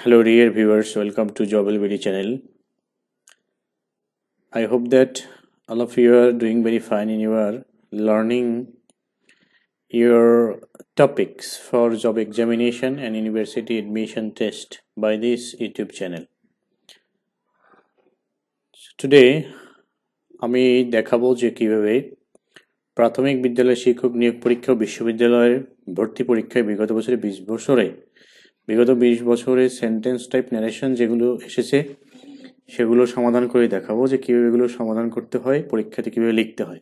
Hello dear viewers, welcome to Jobelberry channel. I hope that all of you are doing very fine and you are learning your topics for job examination and university admission test by this YouTube channel. Today আমি দেখাবো যে কিভাবে প্রাথমিক বিদ্যালয় শিক্ষক নিয়োগ পরীক্ষা ও বিশ্ববিদ্যালয়ের ভর্তি পরীক্ষায় বিগত 20 বছরে সেন্টেন্স টাইপ ন্যারেশন যেগুলো এসেছে সেগুলো সমাধান করে দেখাবো যে কিভাবে এগুলো সমাধান করতে হয়, পরীক্ষাতে কিভাবে লিখতে হয়।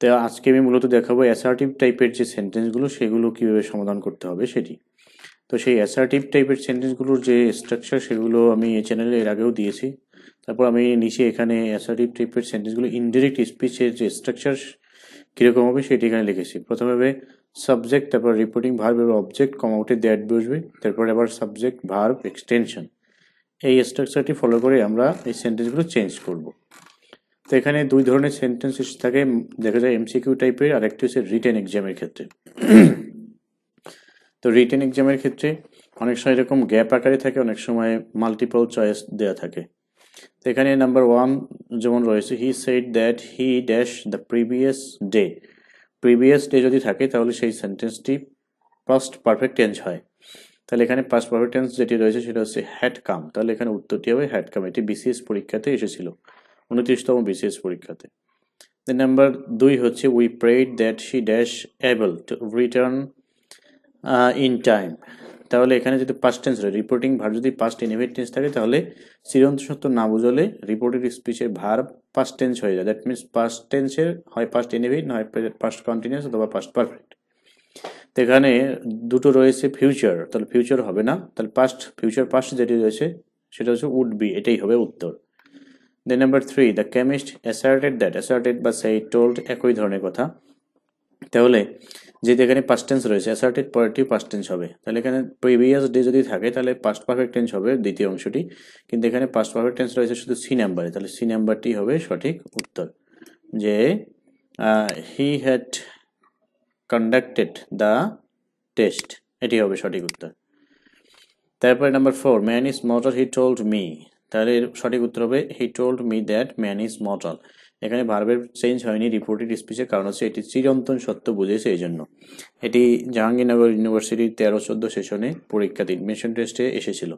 তো আজকে আমি মূলত দেখাবো অ্যাসার্টিভ টাইপের যে সেন্টেন্সগুলো সেগুলো কিভাবে সমাধান করতে হবে সেটি। তো সেই অ্যাসার্টিভ টাইপের সেন্টেন্সগুলোর যে স্ট্রাকচার সেগুলো আমি এই চ্যানেলে এর আগেও দিয়েছি। তারপর আমি নিচে এখানে অ্যাসার্টিভ টাইপের সেন্টেন্সগুলো ইনডিরেক্ট স্পিচের যে স্ট্রাকচার কীরকম হবে সেটি এখানে লিখেছি। প্রথমে হবে সাবজেক্ট, তারপর রিপোর্টিং ভার্ব এবং অবজেক্ট, কমাউটে দ্যাট বসবে, তারপর আবার সাবজেক্ট ভার্ব এক্সটেনশন। এই স্ট্রাকচারটি ফলো করে আমরা এই সেন্টেন্সগুলো চেঞ্জ করব। তো এখানে দুই ধরনের সেন্টেন্স থাকে, দেখা যায় এমসিকিউ টাইপের, আর একটি হচ্ছে রিটেন এক্সামের ক্ষেত্রে। তো রিটেন এক্সামের ক্ষেত্রে অনেক সময় এরকম গ্যাপ আকারে থাকে, অনেক সময় মাল্টিপল চয়েস দেওয়া থাকে। তো এখানে নাম্বার 1 যেমন রয়েছে, হি said that he dash the previous day. Previous day যদি থাকে তাহলে সেই সেন্টেন্সটি পাস্ট পারফেক্ট টেন্স হয়। তাহলে এখানে পাস্ট পারফেক্ট টেন্স যেটি রয়েছে সেটা হচ্ছে হ্যাড কাম, তাহলে এখানে উত্তরটি হবে হ্যাড কাম। এটি বিসিএস পরীক্ষাতে এসেছিল, 29তম বিসিএস পরীক্ষাতে। দেন নাম্বার 2 হচ্ছে we prayed that she dash able to return in time. তাহলে এখানে যদি পাস্ট টেন্স হয়, রিপোর্টিং ভার্ব যদি পাস্ট ইনডিফিনিট টেন্স থাকে তাহলে চিরন্তন সত্য না বুঝলে রিপোর্টেড স্পিচের ভার্ব পাস্ট টেন্স হয়ে যায়। দ্যাট মিনস পাস্ট টেন্সের হয় পাস্ট ইনডিফিনিট, হয় পাস্ট কন্টিনিউয়াস অথবা পাস্ট পারফেক্ট। তো এখানে দুটো রয়েছে ফিউচার, তাহলে ফিউচার হবে না, তাহলে পাস্ট ফিউচার পাস্ট যেটি রয়েছে সেটা হচ্ছে উড বি, এটাই হবে উত্তর। Then number 3 the chemist asserted that, asserted বা সেই টোল্ড একই ধরনের কথা। তাহলে যেহেতু এখানে পাস্ট টেন্স রয়েছে, অ্যাসার্টেড পরেরটি পাস্ট টেন্স হবে, তাহলে এখানে প্রিভিয়াস ডে যদি থাকে তাহলে পাস্ট পারফেক্ট টেন্স হবে দ্বিতীয় অংশটি, কিন্তু এখানে পাস্ট পারফেক্ট টেন্স রয়েছে শুধু সি নাম্বারে, তাহলে সি নাম্বারটি হবে সঠিক উত্তর, যে he had conducted the test, এটি হবে সঠিক উত্তর। তারপরে number 4 man is mortal he told me, তাহলে সঠিক উত্তর হবে he told me that man is mortal. এখানে ভার্বের চেঞ্জ হয়নি রিপোর্টেড স্পিচের, কারণ হচ্ছে এটি চিরন্তন সত্য বুঝেছে এই জন্য। এটি জাহাঙ্গীরনগর ইউনিভার্সিটির 13-14 সেশনে পরীক্ষাতে এডমিশন টেস্টে এসেছিল।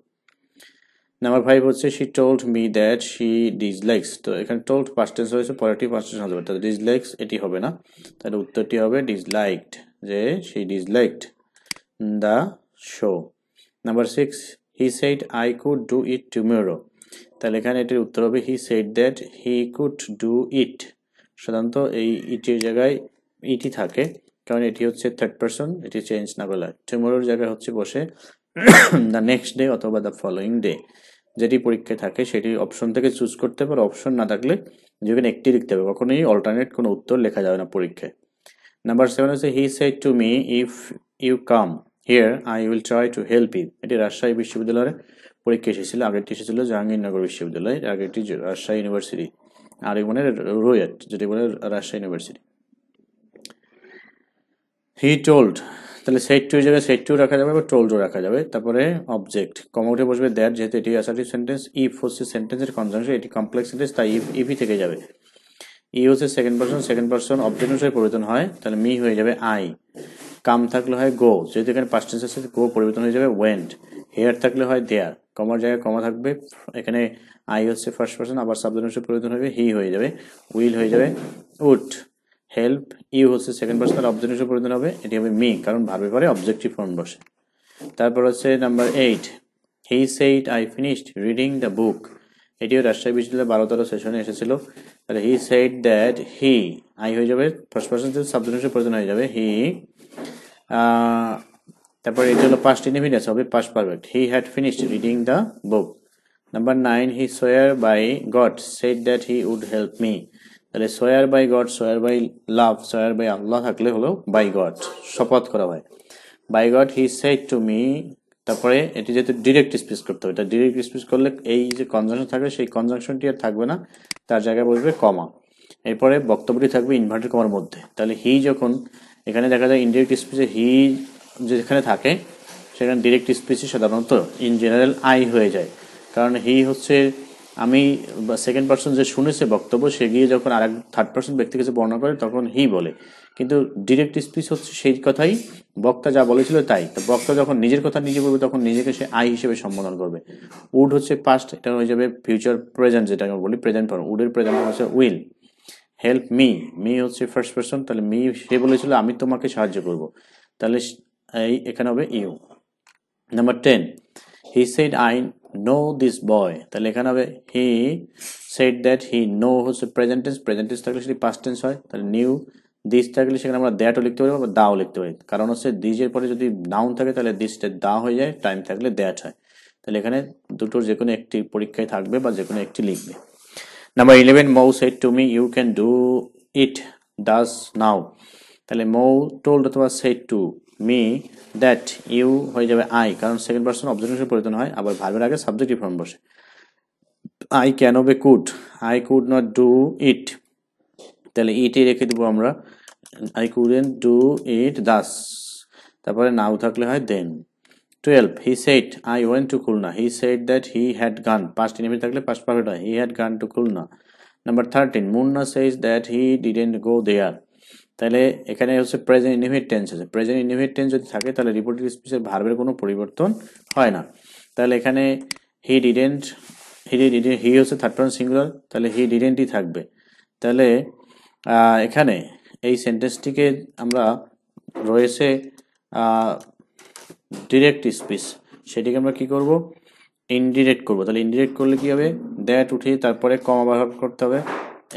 নাম্বার 5 হচ্ছে she told me that she dislikes, তো এখানে টোল্ড পাস্ট টেন্স হয়েছে, পরেরটি পাস্ট টেন্স হবে, তাহলে ডিসলাইকস এটি হবে না, তাহলে উত্তরটি হবে ডিসলাইকড, যে she disliked the show. Number 6 he said I could do it tomorrow, তাহলে এখানে এটির উত্তর হবে he said that he could do it. সাধারণত এই ইটের জায়গায় ইটি থাকে, কারণ এটি হচ্ছে থার্ড পারসন, এটি চেঞ্জ না করলে। টুমরোর জায়গায় হচ্ছে বসে দ্য নেক্সট ডে অথবা দ্য ফলোয়িং ডে, যেটি পরীক্ষায় থাকে সেটি অপশন থেকে চুজ করতে পারে, অপশন না থাকলে যেখানে একটি লিখতে হবে, কখনোই অল্টারনেট কোনো উত্তর লেখা যাবে না পরীক্ষায়। নাম্বার 7 হচ্ছে he said to me if you come here I will try to help you, এটি রাজশাহী বিশ্ববিদ্যালয়ের পরীক্ষা এসেছিল, আগেরটি এসেছিল জাহাঙ্গীরনগর বিশ্ববিদ্যালয়, আগেরটি রাজশাহী ইউনিভার্সিটি, আর এই মানে রোয়েট যেটি বলে রাজশাহী ইউনিভার্সিটি। হি টোল্ড, তাহলে সেট টু জায়গায় সেট টু রাখা যাবে বা টোল্ডও রাখা যাবে। তারপরে অবজেক্ট, কমা বসবে দ্যাট, যেহেতু এটি অ্যাসার্টিভ সেন্টেন্স। ইফ হচ্ছে সেন্টেন্সের কনজাংশন, এটি কমপ্লেক্স সেন্টেন্স, তাই ইফই থেকে যাবে। ই হচ্ছে সেকেন্ড পারসন অবজেক্ট অনুসারে পরিবর্তন হয়, তাহলে মি হয়ে যাবে আই। কাম থাকলে হয় গো, যেহেতু এখানে পাস্ট টেন্স আছে গো পরিবর্তন হয়ে যাবে ওয়েন্ট। হেয়ার থাকলে হয় দেয়ার, কমার জায়গায় কমা থাকবে, এখানে আই হচ্ছে ফার্স্ট পারসন, আবার সাবজেক্ট অনুসারে পরিবর্তন হবে, হি হয়ে যাবে, উইল হয়ে যাবে উড। হেল্প ইউ হচ্ছে সেকেন্ড পারসন অবজেক্ট অনুসারে পরিবর্তন হবে, এটি হবে মি, কারণ ভার্বের পরে অবজেক্টিভ ফর্ম বসে। তারপর হচ্ছে number 8 he said I finished reading the বুক, এটিও রাজশাহী বিশ্ববিদ্যালয় 12-13 সেশনে এসেছিল, তাহলে হি সেইড দ্যাট হি, আই হয়ে যাবে ফার্স্ট পারসন সাবজেক্ট অনুসারে পরিবর্তন হয়ে যাবে হি, তারপর এটি হলো পাস্ট ইনডিফিনিট হবে past perfect, he had finished reading the book. Number 9 he swore by God said that he would help me, তাহলে swore by God, swore by love, swore by আল্লাহ থাকলে হলো বাই গড, শপথ করা হয়। By God he said to me, তারপরে এটি যেহেতু direct speech করতে হবে, এটা ডিরেক্ট স্পিচ করলে এই যে কনজাংশন থাকবে সেই কনজাংশনটি আর থাকবে না, তার জায়গায় বসবে কমা, এরপরে বক্তব্যটি থাকবে ইনভার্টেড কমার মধ্যে। তাহলে হি যখন এখানে দেখা যায় ইনডিরেক্ট স্পিচে হি যেখানে থাকে সেখানে ডিরেক্ট স্পিচে সাধারণত ইন জেনারেল আই হয়ে যায়, কারণ হি হচ্ছে আমি বা সেকেন্ড পার্সন যে শুনেছে বক্তব্য সে গিয়ে যখন আরেক থার্ড পার্সন ব্যক্তি কাছে বর্ণনা করে তখন হি বলে, কিন্তু ডিরেক্ট স্পিচ হচ্ছে সেই কথাই বক্তা যা বলেছিল তাই। তো বক্তা যখন নিজের কথা নিজে বলবে তখন নিজেকে সে আই হিসেবে সম্বোধন করবে। উড হচ্ছে পাস্ট, এটা হয়ে যাবে ফিউচার প্রেজেন্ট, যেটা আমরা বলি প্রেজেন্ট ফর্ম। উডের প্রেজেন্ট ফর্ম হচ্ছে উইল। হেল্প মি, মি হচ্ছে ফার্স্ট পার্সন, তাহলে মি সে বলেছিল আমি তোমাকে সাহায্য করব, তাহলে এখানে হবে you. Number 10, he said I know this boy, তাহলে এখানে হবে he said that, he know হচ্ছে প্রেজেন্ট টেন্স, প্রেজেন্ট টেন্স থাকলে সেটি পাস্ট টেন্স হয়, তাহলে নিউ। দিস থাকলে সেখানে আমরা দ্যাটও লিখতে পারি বা দাও লিখতে পারি, কারণ হচ্ছে দিসের পরে যদি নাউন থাকে তাহলে দিসটা দা হয়ে যায়, টাইম থাকলে দ্যাট হয়, তাহলে এখানে দুটোর যে কোনো একটি পরীক্ষায় থাকবে বা যে কোনো একটি লিখবে। Number 11, Mou said to me you can do it thus now, তাহলে মৌ টোল্ড অথবা said to me that, you হয়ে যাবে আই, কারণ সেকেন্ড পার্সন অবজেক্টিভ পরিবর্তন হয়, আবার ভার্বের আগে সাবজেক্টিভ ফর্ম বসে। আই ক্যান হবে could, I could not do it, তাহলে ইটই রেখে দেবো আমরা, I couldn't do it thus, তারপরে নাও থাকলে হয় then. 12, he said I went to Khulna, he said that he had gone, past indefinite থাকলে পাস্ট পারফেক্ট হয়, he had gone to Khulna. Number 13, Munna says that he didn't go there, তাহলে এখানে হচ্ছে present indefinite tense আছে, present indefinite tense যদি থাকে তাহলে reported স্পিচের ভার্বের কোনো পরিবর্তন হয় না, তাহলে এখানে হি ডিডেন্ট, হি হচ্ছে থার্ড পারসন সিঙ্গুলার, তাহলে হি ডিডেন্টই থাকবে। তাহলে এখানে এই সেন্টেন্সটিকে আমরা রয়েছে ডিরেক্ট স্পিচ, সেটিকে আমরা কি করব, ইনডিরেক্ট করব। তাহলে ইনডিরেক্ট করলে কি হবে, দ্যাট উঠিয়ে তারপরে কমা ব্যবহার করতে হবে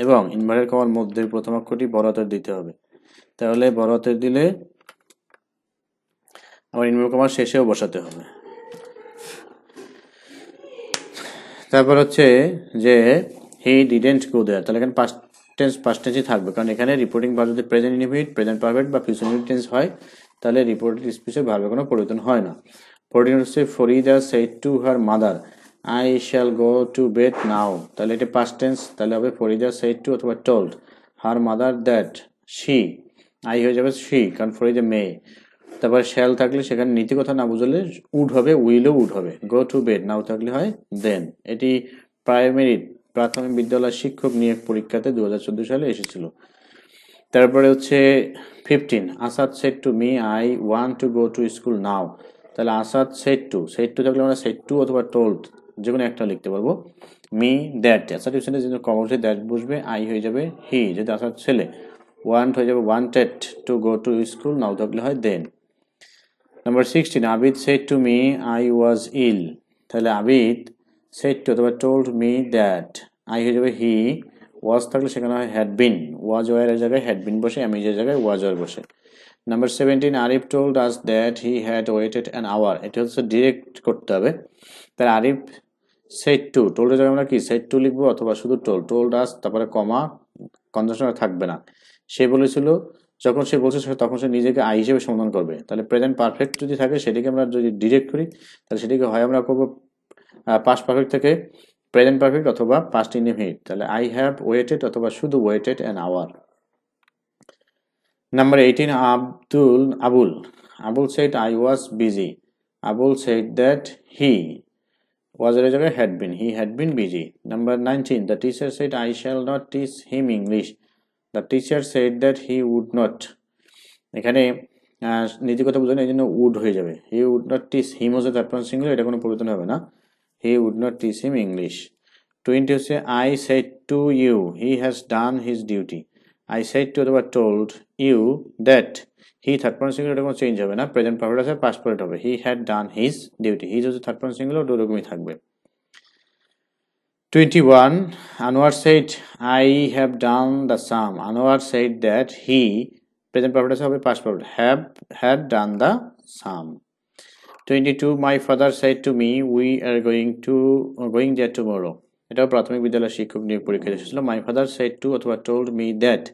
এবং ইনভার্টেড কমার মধ্যে প্রথম অক্ষরটি বড় হাতের দিতে হবে, তাহলে বড় হাতের দিলে আবার ইনভার্টেড কমার শেষেও বসাতে হবে। তারপর হচ্ছে যে হি ডিডেন্ট গো দেয়ার, তাহলে এখানে পাস্ট টেন্সই থাকবে, কারণ এখানে রিপোর্টিং ভার্ব যদি প্রেজেন্ট ইনডিফিনিট, প্রেজেন্ট পারফেক্ট বা ফিউচার ইনডিফিনিট টেন্স হয় তাহলে রিপোর্টেড স্পিচের ভার্বের কোনো পরিবর্তন হয় না। 14 হচ্ছে Farida said to her mother I shall go to bed now, তাহলে এটা পাস্ট টেন্স, তাহলে হবে ফরিদা সেড টু অথবা told her mother that she, I হয়ে যাবে শি, কারণ ফরিদা মেয়ে, তারপর শ্যাল থাকলে সেখানে নীতি কথা না বুঝলে উড হবে, উইলও উড হবে, গো টু বেড নাও থাকলে হয় দেন। এটি প্রাথমিক বিদ্যালয় শিক্ষক নিয়োগ পরীক্ষাতে 2014 সালে এসেছিল। তারপরে হচ্ছে 15, Asad shed to me I want to go to school নাও, তাহলে আসাদ সেড টু থাকলে আমরা সেড টু অথবা টোল্ড যে কোনো একটা লিখতে পারবো। মি দ্যাট, আসাদ জন্য কমপ্লিট দ্যাট বসবে, আই হয়ে যাবে হি যদি আসাদ ছেলে, ওয়ান্ট হয়ে যাবে wanted to go to school now থাকলে হয় then. Number 16, Abid said to me I was ill, তাহলে আবিদ সেড টু অথবা টোল্ড মি দ্যাট, আই হয়ে যাবে হি, ওয়াজ থাকলে সেখানে হয় হ্যাড বিন, ওয়াজ ওয়ারের জায়গায় হ্যাড বিন বসে, অ্যামিজের জায়গায় ওয়াজ ওয়ার বসে। Number 17, Arif told us that he had waited an hour, এটা হচ্ছে ডিরেক্ট করতে হবে, তাহলে আরিফ সেড টু, টোল্ডের জায়গায় আমরা কি সেড টু লিখবো অথবা শুধু টোল্ড আস, তারপরে কমা, কনজাংশন থাকবে না, সে বলেছিল, যখন সে বলছে তখন সে নিজেকে আই হিসেবে সমাধান করবে, তাহলে প্রেজেন্ট পারফেক্ট যদি থাকে সেটিকে আমরা যদি ডিরেক্ট করি তাহলে সেটিকে হয় আমরা করবো পাস্ট পারফেক্ট থেকে প্রেজেন্ট পারফেক্ট অথবা পাস্ট ইনডিফিনিট, তাহলে আই হ্যাভ ওয়েটেড অথবা শুধু waited an hour. Number 18, Abul said I was busy, Abul said that he, was এর জায়গায় had been, he had been busy. Number 19, the teacher said I shall not teach him English, the teacher said that he would not, এখানে নীতিকথা বোঝানো এই জন্য would হয়ে যাবে, he would not teach him হচ্ছে থার্ড পারসন সিঙ্গুলার, এটা কোনো পরিবর্তন হবে না, he would not teach him English. 20 হচ্ছে I said to you he has done his duty, I said to অথবা told you that, he third person singular, এটা কোনো চেঞ্জ হবে না, প্রেজেন্ট পারফেক্ট আছে পাস্ট পারফেক্ট হবে, he had done his duty, his হচ্ছে third person singular, ওরকমই থাকবে। 21, Anwar said I have done the some, Anwar shed that he, present perfect আছে হবে past perfect, had done the sum. 22, my father said to me we are going there tomorrow, এটাও প্রাথমিক বিদ্যালয় শিক্ষক নিয়োগ পরীক্ষায় এসেছিল, my father said to অথবা told me that,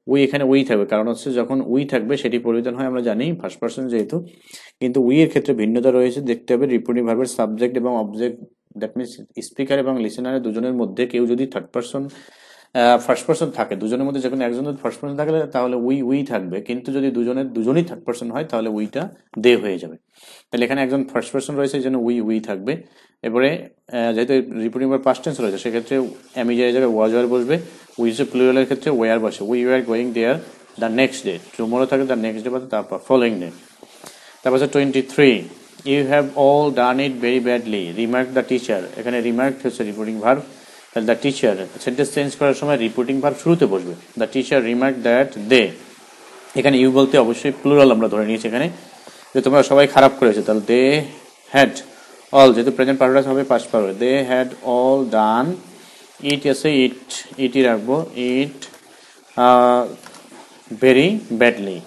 উই এখানে উই থাকবে, কারণ হচ্ছে যখন উই থাকবে সেটি পরিবর্তন হয় আমরা জানি ফার্স্ট পারসন যেহেতু, কিন্তু উই এর ক্ষেত্রে ভিন্নতা রয়েছে, দেখতে হবে রিপোর্টিং ভার্বের সাবজেক্ট এবং অবজেক্ট, দ্যাট মিনস স্পিকার এবং লিসেনারের দুজনের মধ্যে কেউ যদি থার্ড পারসন ফার্স্ট পারসন থাকে, দুজনের মধ্যে যখন একজনের ফার্স্ট পারসন থাকলে তাহলে উই থাকবে, কিন্তু যদি দুজনই থার্ড পারসন হয় তাহলে উইটা দে হয়ে যাবে। তাহলে এখানে একজন ফার্স্ট পারসন রয়েছে এই জন্য উই থাকবে। এরপরে যেহেতু রিপোর্টিং ভার্ব পাস্ট টেন্স রয়েছে সেক্ষেত্রে এম এর জায়গায় ওয়াজ ওয়ার বসবে, উইজে প্লুরালের ক্ষেত্রে ওয়ার বসে, we are going there the next day, tomorrow থাকে দ্য নেক্সট ডে বা তারপর ফলোয়িং ডে। তারপর হচ্ছে 23, you have all done it very badly, remark the teacher, এখানে রিমার্ক হচ্ছে রিপোর্টিং ভার্ব, তাহলে দ্য টিচার সেন্টেন্স চেঞ্জ করার সময় রিপোর্টিং ভার্ব শুরুতে বসবে, the teacher remark that they, এখানে ইউ বলতে অবশ্যই প্লুরাল আমরা ধরে নিয়েছি এখানে যে তোমরা সবাই খারাপ করেছো, তাহলে দে হ্যাড অল, যেহেতু প্রেজেন্ট পারফেক্ট হবে past perfect, they had all done it, আছে ইটই রাখবো, it very badly.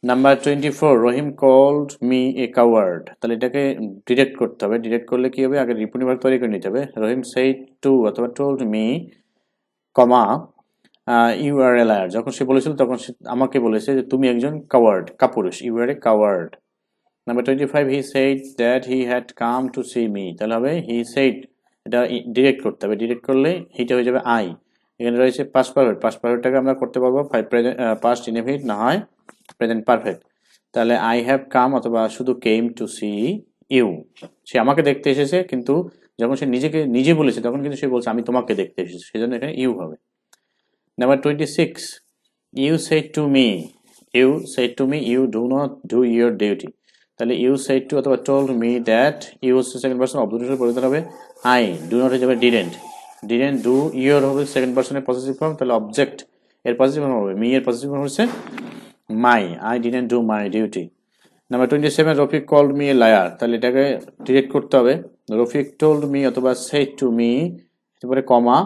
Number 24, Rahim called me a coward, তাহলে এটাকে ডিরেক্ট করতে হবে, ডিরেক্ট করলে কি হবে, আগে রিপোর্টিং ভার্ব তৈরি করে নিতে হবে, রহিম সেইড টু অথবা told me comma you are a liar, যখন সে বলেছিল তখন সে আমাকে বলেছে যে তুমি একজন কাওয়ার্ড, কাপুরুষ, you are a coward. Number 25, he said that he had come to see me, তাহলে হবে হি সেইড, এটা ডিরেক্ট করতে হবে, ডিরেক্ট করলে হিটা হয়ে যাবে আই, এখানে রয়েছে পাস্ট পারফেক্ট, পাস্ট পারফেক্টটাকে আমরা করতে পারবো পাস্ট ইনডেফিনিট না হয় প্রেজেন্ট পারফেক্ট, তাহলে আই হ্যাভ কাম অথবা শুধু কেম টু সি ইউ, সে আমাকে দেখতে এসেছে, কিন্তু যখন সে নিজে বলেছে তখন কিন্তু সে বলছে আমি তোমাকে দেখতে এসেছি, সেজন্য এখানে ইউ হবে। Number 26, you said to me, you do not do your duty, তাহলে ইউ সেড টু অথবা টোল্ড মি দ্যাট, ইউ হচ্ছে সেকেন্ড পার্সন অবজেক্টের পরিবর্তন হবে আই, ডু নট হয়ে যাবে ডিডেন্ট ডু ইউর হবে সেকেন্ড পার্সনের পজিটিভ ফর্ম, তাহলে অবজেক্ট এর পজিটিভ ফর্ম হবে, মি এর পজিটিভ ফর্ম হচ্ছে my, I didn't do my duty. Number 27, Rafiq called me a liar, তাহলে এটাকে ডিরেক্ট করতে হবে, রফিক টোল্ড মি অথবা সেড টু মি, এরপরে কমা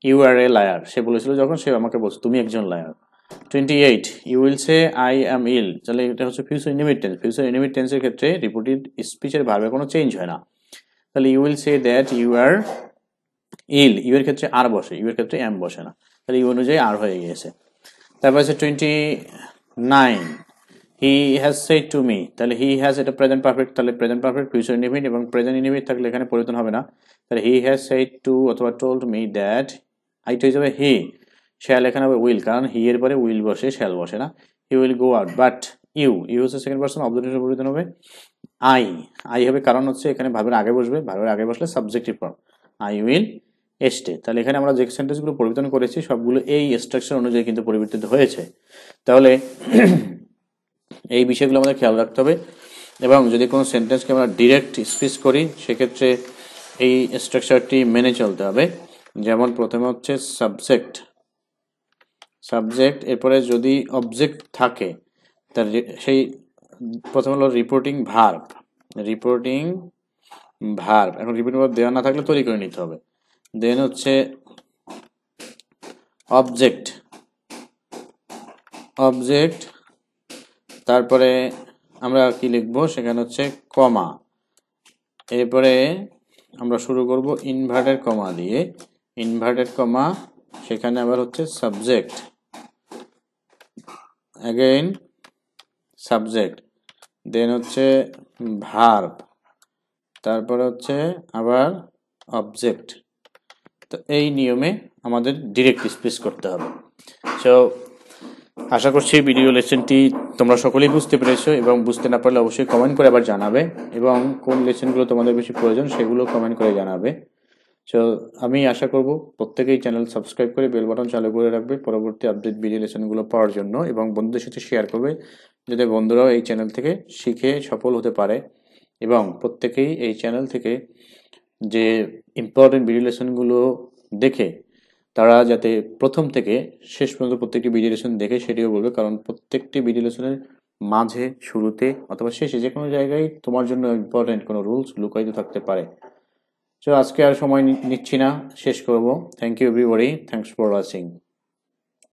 ইউ আর এ লায়ার, সে বলেছিল যখন সে আমাকে বলছে তুমি একজন liar. 28, you will say I am ill, তাহলে এটা হচ্ছে future indefinite tense, future indefinite টেন্সের ক্ষেত্রে রিপোর্টেড স্পিচের ভার্বে কোনো চেঞ্জ হয় না, তাহলে you will say that you are ill, you এর ক্ষেত্রে আর বসে, ইউ এর ক্ষেত্রে এম বসে না, তাহলে ইউ অনুযায়ী আর হয়ে গিয়েছে। তারপর আছে 29, he has said to me, তাহলে হি হ্যাজ এটা প্রেজেন্ট পারফেক্ট, তাহলে প্রেজেন্ট পারফেক্ট ফিউচার ইনডিফিনিট এবং প্রেজেন্ট ইনডিফিনিট থাকলে এখানে পরিবর্তন হবে না, তাহলে হি হ্যাজ সেড টু অথবা টোল্ড মি দ্যাট, আইটা হয়ে যাবে হি, শ্যাল এখানে হবে উইল, কারণ হি এর পরে উইল বসে শ্যাল বসে না, he will go out, but you হচ্ছে সেকেন্ড পারসন অবজেক্টের পরিবর্তন হবে আই হবে, কারণ হচ্ছে এখানে ভার্বের আগে বসবে, ভার্বের আগে বসলে সাবজেক্টিভ ফর্ম, আই উইল এস্টে, তাহলে এখানে আমরা যে সেন্টেন্সগুলো পরিবর্তন করেছি সবগুলো এই স্ট্রাকচার অনুযায়ী কিন্তু পরিবর্তিত হয়েছে, তাহলে এই বিষয়গুলো আমাদের খেয়াল রাখতে হবে, এবং যদি কোনো সেন্টেন্সকে আমরা ডিরেক্ট স্পিচ করি সেক্ষেত্রে এই স্ট্রাকচারটি মেনে চলতে হবে। যেমন প্রথমে হচ্ছে সাবজেক্ট, এরপরে যদি অবজেক্ট থাকে তার সেই প্রথম হলো রিপোর্টিং ভার্ব, এখন রিপোর্টিং ভার্ব দেওয়া না থাকলে তৈরি করে নিতে হবে, দেন হচ্ছে অবজেক্ট, তারপরে আমরা কি লিখবো সেখানে হচ্ছে কমা, এরপরে আমরা শুরু করব ইনভার্টেড কমা দিয়ে, সেখানে আবার হচ্ছে সাবজেক্ট, অ্যাগেইন সাবজেক্ট, দেন হচ্ছে ভার্ব, তারপরে হচ্ছে আবার অবজেক্ট, তো এই নিয়মে আমাদের ডিরেক্ট স্পিচ করতে হবে। সো আশা করছি ভিডিও লেসনটি তোমরা সকলেই বুঝতে পেরেছো, এবং বুঝতে না পারলে অবশ্যই কমেন্ট করে আবার জানাবে, এবং কোন লেসনগুলো তোমাদের বেশি প্রয়োজন সেগুলো কমেন্ট করে জানাবে। সো আমি আশা করব প্রত্যেকেই চ্যানেল সাবস্ক্রাইব করে বেল বাটন চালু করে রাখবে পরবর্তী আপডেট ভিডিও লেসনগুলো পাওয়ার জন্য, এবং বন্ধুদের সাথে শেয়ার করবে যাতে বন্ধুরাও এই চ্যানেল থেকে শিখে সফল হতে পারে, এবং প্রত্যেকেই এই চ্যানেল থেকে যে ইম্পর্টেন্ট ভিডিও লেসনগুলো দেখে তারা যাতে প্রথম থেকে শেষ পর্যন্ত প্রত্যেকটি ভিডিও লেসন দেখে সেটিও বলবে, কারণ প্রত্যেকটি ভিডিও লেসনের মাঝে, শুরুতে অথবা শেষে যে কোনো জায়গায় তোমার জন্য ইম্পর্টেন্ট কোনো রুলস লুকায়িত থাকতে পারে। তো আজকে আর সময় নিচ্ছি না, শেষ করব। Thank you everybody, thanks for watching.